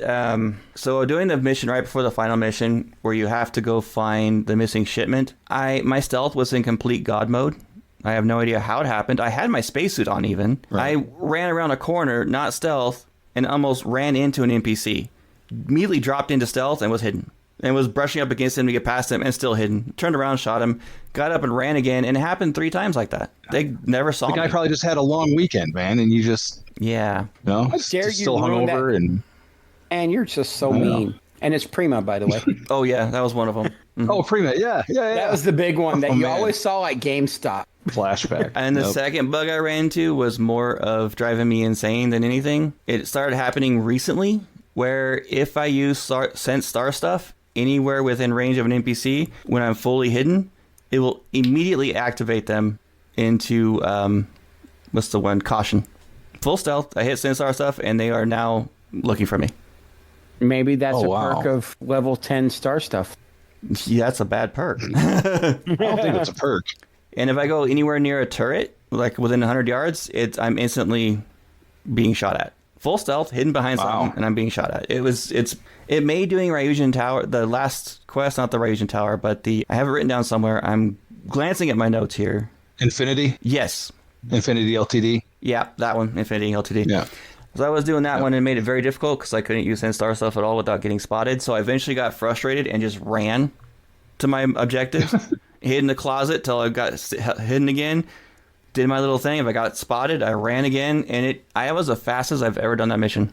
so doing the mission right before the final mission, where you have to go find the missing shipment, my stealth was in complete God mode. I have no idea how it happened. I had my spacesuit on even. Right. I ran around a corner, not stealth, and almost ran into an NPC. Immediately dropped into stealth and was hidden. And was brushing up against him to get past him and still hidden. Turned around, shot him, got up and ran again, and it happened 3 times like that. They never saw me. The guy probably just had a long weekend, man, and you just... Yeah. No? Dare you still hungover and... And you're just so mean. And it's Prima, by the way. Oh, yeah, that was one of them. Mm-hmm. Oh, Prima, yeah. That was the big one that you always saw at GameStop. Flashback. And the second bug I ran into was more of driving me insane than anything. It started happening recently, where if I use sense star stuff anywhere within range of an NPC, when I'm fully hidden, it will immediately activate them into, what's the one? Caution. Full stealth. I hit sense star stuff, and they are now looking for me. Maybe that's a perk of level 10 star stuff. Yeah, that's a bad perk. I don't think it's a perk. And if I go anywhere near a turret, like within 100 yards, I'm instantly being shot at. Full stealth, hidden behind something, and I'm being shot at. It made doing Ryujin Tower, the last quest, not the Ryujin Tower, but I have it written down somewhere. I'm glancing at my notes here. Infinity? Yes. Infinity LTD? Yeah, that one, Infinity LTD. Yeah. So I was doing that one and it made it very difficult because I couldn't use Sense Star stuff at all without getting spotted. So I eventually got frustrated and just ran to my objective, hid in the closet till I got hidden again, did my little thing. If I got spotted, I ran again, and I was the fastest I've ever done that mission.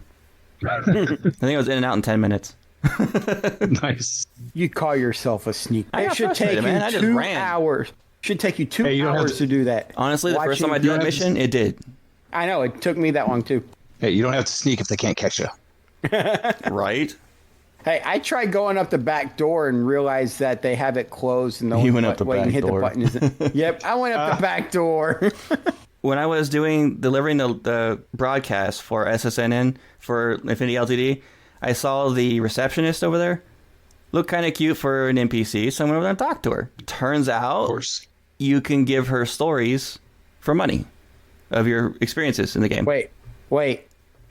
I think I was in and out in 10 minutes. Nice. You call yourself a sneak. It should take you man. 2 hours. Should take you 2 hours to do that. Honestly, the first time I did that mission, it did. I know, it took me that long too. Hey, you don't have to sneak if they can't catch you. Right? Hey, I tried going up the back door and realized that they have it closed and no You one went up the way back and hit door. the button. Isn't. Yep, I went up the back door. When I was delivering the broadcast for SSNN for Infinity LTD, I saw the receptionist over there. Looked kind of cute for an NPC, so I went over there and talked to her. Turns out, you can give her stories for money of your experiences in the game. Wait.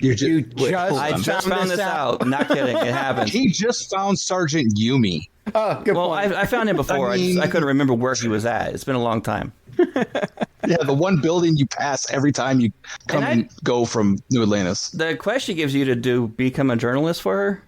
I just found this out. Not kidding. It happened. He just found Sergeant Yumi. Oh, good point. I found him before. I couldn't remember where he was at. It's been a long time. Yeah, the one building you pass every time you come and go from New Atlantis. The quest she gives you to become a journalist for her,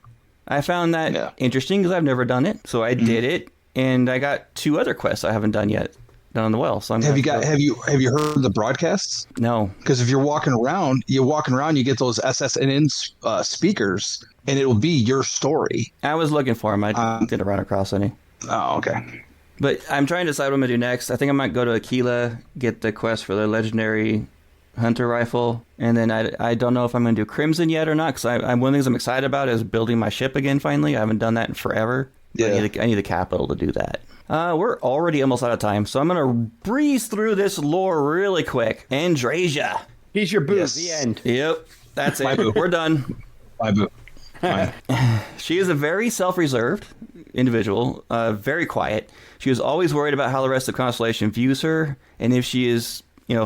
I found that interesting because I've never done it. So I did it, and I got 2 other quests I haven't done yet. Down on the well. So have you heard the broadcasts? No. Because if you're walking around, you get those SSNN speakers, and it will be your story. I was looking for them. I didn't run across any. Oh, okay. But I'm trying to decide what I'm going to do next. I think I might go to Aquila, get the quest for the legendary hunter rifle, and then I don't know if I'm going to do Crimson yet or not, because one of the things I'm excited about is building my ship again finally. I haven't done that in forever. Yeah. I need the capital to do that. We're already almost out of time, so I'm going to breeze through this lore really quick. Andreja. He's your boo. Yes. The end. Yep. That's it. Boo. We're done. Bye, boo. She is a very self-reserved individual, very quiet. She was always worried about how the rest of Constellation views her, and if she is,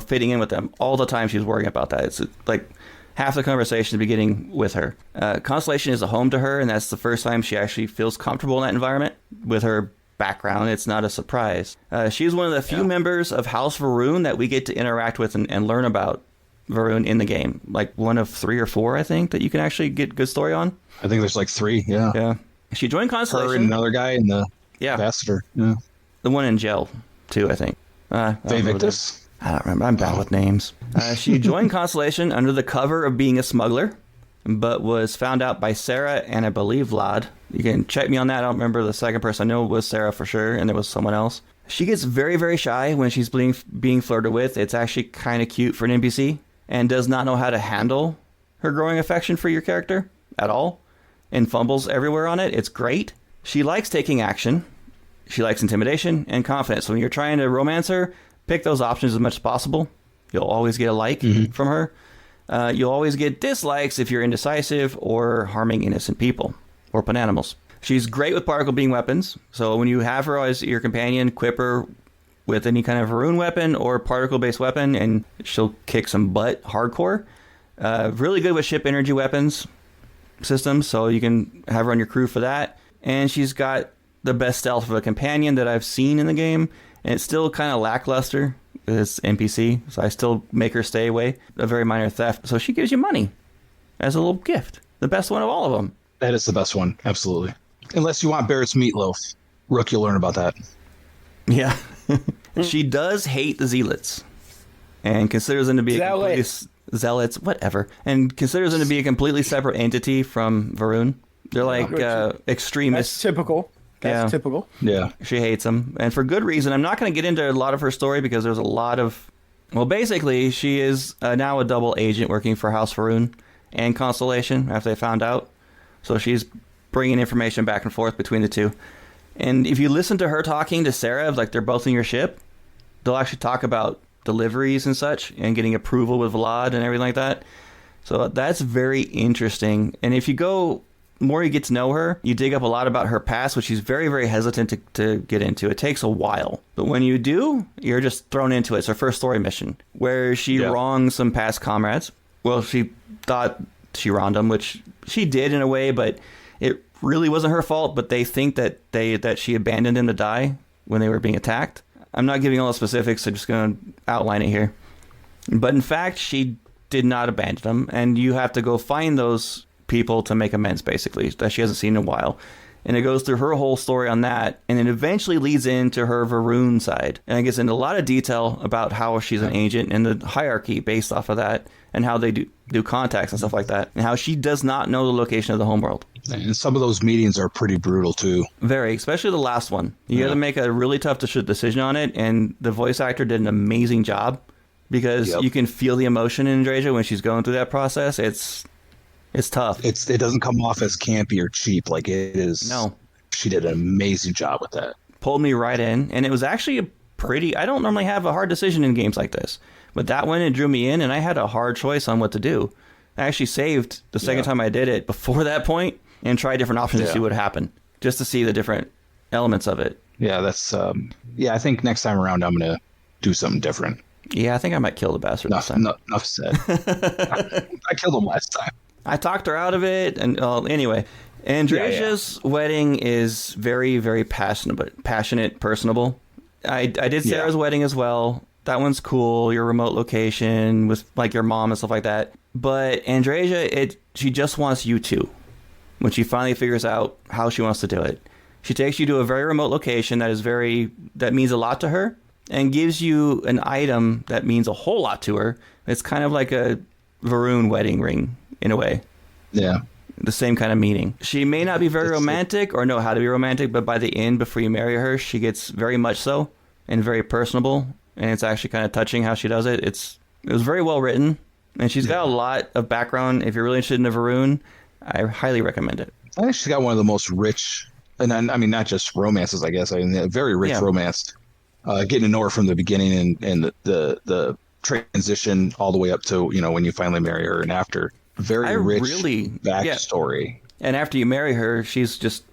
fitting in with them. All the time she was worrying about that. It's like half the conversation beginning with her. Constellation is a home to her, and that's the first time she actually feels comfortable in that environment with her background. It's not a surprise. She's one of the few members of House Varun that we get to interact with and learn about Varun in the game. Like one of 3 or 4, I think, that you can actually get good story on. I think there's like 3, yeah. Yeah. She joined Constellation. Her and another guy in the ambassador. Yeah. The one in jail, too, I think. Victus? I don't remember. I'm bad with names. She joined Constellation under the cover of being a smuggler, but was found out by Sarah and I believe Vlad. You can check me on that. I don't remember the second person. I know it was Sarah for sure, and there was someone else. She gets very, very shy when she's being flirted with. It's actually kind of cute for an NPC, and does not know how to handle her growing affection for your character at all, and fumbles everywhere on it. It's great. She likes taking action. She likes intimidation and confidence. So when you're trying to romance her, pick those options as much as possible. You'll always get a like from her. You'll always get dislikes if you're indecisive or harming innocent people or pet animals. She's great with particle beam weapons. So when you have her as your companion, equip her with any kind of rune weapon or particle-based weapon, and she'll kick some butt hardcore. Really good with ship energy weapons systems, so you can have her on your crew for that. And she's got the best stealth of a companion that I've seen in the game, and it's still kind of lackluster. It's NPC, so I still make her stay away. A very minor theft. So she gives you money as a little gift. The best one of all of them. That is the best one, absolutely. Unless you want Barrett's meatloaf. Rook, you'll learn about that. Yeah. She does hate the zealots and considers them to be zealots, whatever, and considers them to be a completely separate entity from Varun. They're like extremists. That's typical. That's typical. Yeah. She hates them, and for good reason. I'm not going to get into a lot of her story because there's a lot of... Well, basically, she is now a double agent working for House Varun and Constellation after they found out. So she's bringing information back and forth between the two. And if you listen to her talking to Sarah, like they're both in your ship, they'll actually talk about deliveries and such and getting approval with Vlad and everything like that. So that's very interesting. And if you go... The more you get to know her, you dig up a lot about her past, which she's very, very hesitant to get into. It takes a while. But when you do, you're just thrown into it. It's her first story mission, where she wrongs some past comrades. Well, she thought she wronged them, which she did in a way, but it really wasn't her fault. But they think that she abandoned them to die when they were being attacked. I'm not giving all the specifics. I'm just going to outline it here. But in fact, she did not abandon them, and you have to go find those people to make amends, basically, that she hasn't seen in a while. And it goes through her whole story on that, and it eventually leads into her Varun side. And it gets into a lot of detail about how she's an agent and the hierarchy based off of that, and how they do contacts and stuff like that, and how she does not know the location of the homeworld. And some of those meetings are pretty brutal, too. Very, especially the last one. You got to make a really tough decision on it, and the voice actor did an amazing job, because you can feel the emotion in Andreja when she's going through that process. It's tough. It doesn't come off as campy or cheap like it is. No. She did an amazing job with that. Pulled me right in, and it was actually a pretty... I don't normally have a hard decision in games like this, but that one, it drew me in, and I had a hard choice on what to do. I actually saved the second time I did it before that point and tried different options to see what happened, just to see the different elements of it. Yeah, that's... I think next time around I'm going to do something different. Yeah, I think I might kill the bastard this time. Enough said. I killed him last time. I talked her out of it, and anyway, Andreja's wedding is very, very passionate, personable. I did Sarah's wedding as well. That one's cool. Your remote location with like your mom and stuff like that. But Andreja, she just wants you two. When she finally figures out how she wants to do it, she takes you to a very remote location that means a lot to her, and gives you an item that means a whole lot to her. It's kind of like a Varun wedding ring. In a way. Yeah. The same kind of meaning. She may not be very romantic or know how to be romantic, but by the end, before you marry her, she gets very much so and very personable. And it's actually kind of touching how she does it. It was very well written. And she's got a lot of background. If you're really interested in the Varun, I highly recommend it. I think she's got one of the most rich, and I mean, not just romances, I guess. I mean, a very rich romance. Getting to know her from the beginning and the transition all the way up to, when you finally marry her and after. Very rich backstory. Yeah. And after you marry her, she's just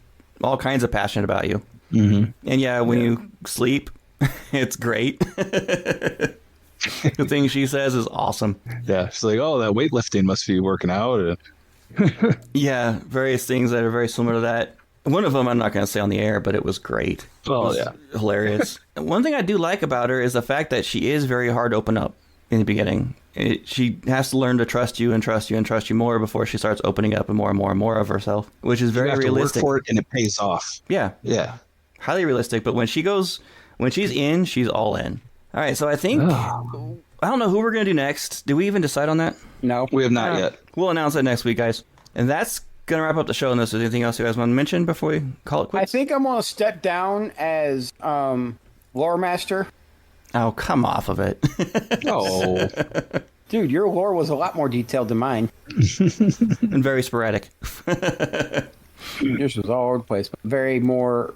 all kinds of passionate about you. Mm-hmm. And when you sleep, it's great. The thing she says is awesome. Yeah, she's like, oh, that weightlifting must be working out. Yeah, various things that are very similar to that. One of them I'm not going to say on the air, but it was great. Oh, yeah. Hilarious. One thing I do like about her is the fact that she is very hard to open up in the beginning. She has to learn to trust you and trust you and trust you more before she starts opening up and more and more and more of herself, which is very realistic. You have to work for it, and it pays off. Yeah. Yeah. Highly realistic. But when she's in, she's all in. All right, so I think I don't know who we're gonna do next. Did we even decide on that? No, We have not yet. We'll announce that next week, guys. And that's gonna wrap up the show. Unless there's anything else you guys want to mention before we call it I quits. think I'm gonna step down as lore master. Oh, come off of it. Oh, Dude, your lore was a lot more detailed than mine. And very sporadic. Yours was all over the place, but very more.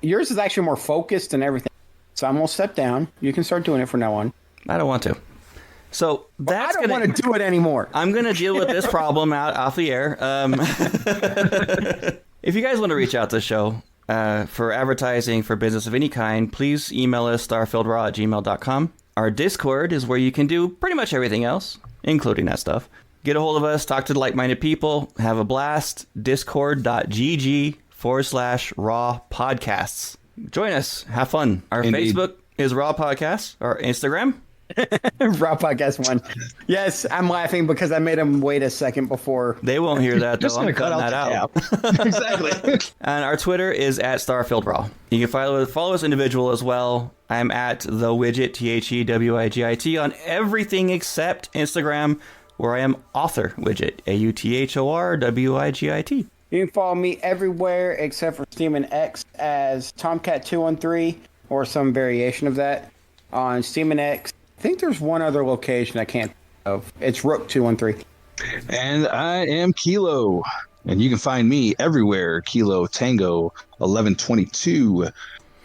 Yours is actually more focused and everything. So I'm gonna step down. You can start doing it from now on. I don't want to. So that's I don't want to do it anymore. I'm gonna deal with this problem out off the air. If you guys want to reach out to the show for advertising for business of any kind, please email us starfieldраw@gmail.com. Our Discord is where you can do pretty much everything else, including that stuff. Get a hold of us, talk to like-minded people, have a blast. Discord.gg/Raw Podcasts. Join us, have fun. Our Indeed. Facebook is Raw Podcasts. Our Instagram. Raw Podcast 1. Yes, I'm laughing because I made him wait a second before. They won't hear that, though. just gonna I'm cut cutting out that the out. cap. Exactly. And our Twitter is @StarfieldRaw. You can follow us individual as well. I'm at the Wigit THEWIGIT on everything except Instagram, where I am author Widget AUTHORWIGIT. You can follow me everywhere except for Steam and X as Tomcat213 or some variation of that. On Steam and X, I think there's one other location I can't think of. It's Rook 213. And I am Kilo. And you can find me everywhere. Kilo Tango 1122.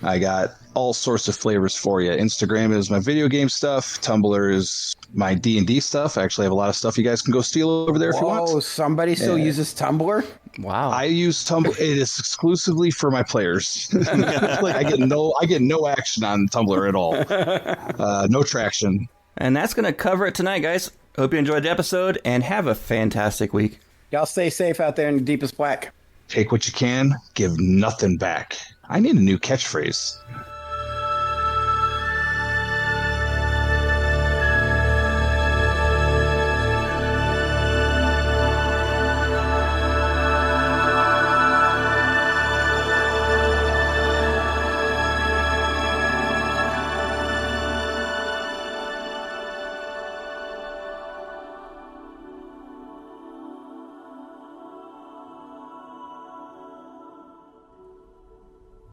I got all sorts of flavors for you. Instagram is my video game stuff. Tumblr is my D&D stuff. I actually have a lot of stuff you guys can go steal over there if you Oh, want. somebody still uses Tumblr? Wow. I use Tumblr. It is exclusively for my players. Like I get no action on Tumblr at all. No traction. And that's going to cover it tonight, guys. Hope you enjoyed the episode and have a fantastic week. Y'all stay safe out there in the deepest black. Take what you can, give nothing back. I need a new catchphrase.